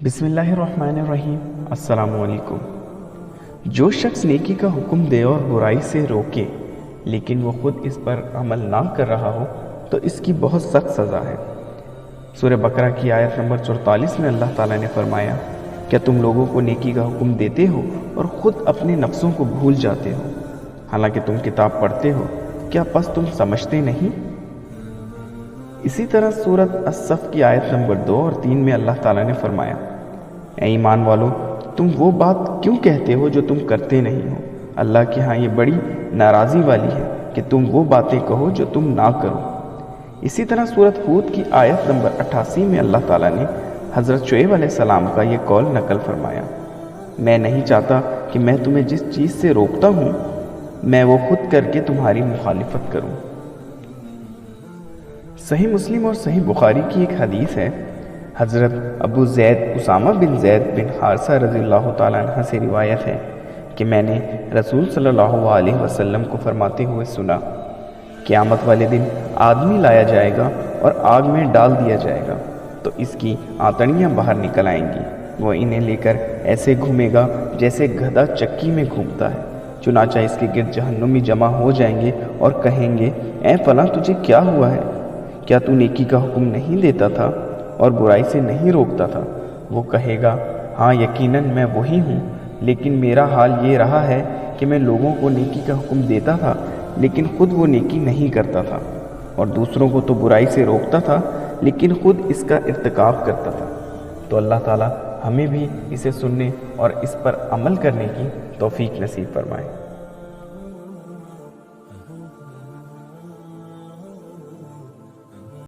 بسم اللہ الرحمن الرحیم۔ السلام علیکم۔ جو شخص نیکی کا حکم دے اور برائی سے روکے لیکن وہ خود اس پر عمل نہ کر رہا ہو تو اس کی بہت سخت سزا ہے۔ سورہ بقرہ کی آیت نمبر 44 میں اللہ تعالیٰ نے فرمایا، کیا تم لوگوں کو نیکی کا حکم دیتے ہو اور خود اپنے نفسوں کو بھول جاتے ہو، حالانکہ تم کتاب پڑھتے ہو، کیا پس تم سمجھتے نہیں؟ اسی طرح سورۃ الصف کی آیت نمبر 2 اور 3 میں اللہ تعالیٰ نے فرمایا، اے ایمان والو، تم وہ بات کیوں کہتے ہو جو تم کرتے نہیں ہو؟ اللہ کے ہاں یہ بڑی ناراضی والی ہے کہ تم وہ باتیں کہو جو تم نہ کرو۔ اسی طرح سورۃ ہود کی آیت نمبر 88 میں اللہ تعالیٰ نے حضرت شعیب علیہ السلام کا یہ قول نقل فرمایا، میں نہیں چاہتا کہ میں تمہیں جس چیز سے روکتا ہوں میں وہ خود کر کے تمہاری مخالفت کروں۔ صحیح مسلم اور صحیح بخاری کی ایک حدیث ہے، حضرت ابو زید اسامہ بن زید بن حارثہ رضی اللہ تعالیٰ عنہ سے روایت ہے کہ میں نے رسول صلی اللہ علیہ وسلم کو فرماتے ہوئے سنا، قیامت والے دن آدمی لایا جائے گا اور آگ میں ڈال دیا جائے گا تو اس کی آنتڑیاں باہر نکل آئیں گی، وہ انہیں لے کر ایسے گھومے گا جیسے گدھا چکی میں گھومتا ہے، چنانچہ اس کے گرد جہنمی جمع ہو جائیں گے اور کہیں گے، اے فلاں تجھے کیا ہوا ہے؟ کیا تو نیکی کا حکم نہیں دیتا تھا اور برائی سے نہیں روکتا تھا؟ وہ کہے گا، ہاں یقیناً میں وہی ہوں، لیکن میرا حال یہ رہا ہے کہ میں لوگوں کو نیکی کا حکم دیتا تھا لیکن خود وہ نیکی نہیں کرتا تھا، اور دوسروں کو تو برائی سے روکتا تھا لیکن خود اس کا ارتکاب کرتا تھا۔ تو اللہ تعالیٰ ہمیں بھی اسے سننے اور اس پر عمل کرنے کی توفیق نصیب فرمائے۔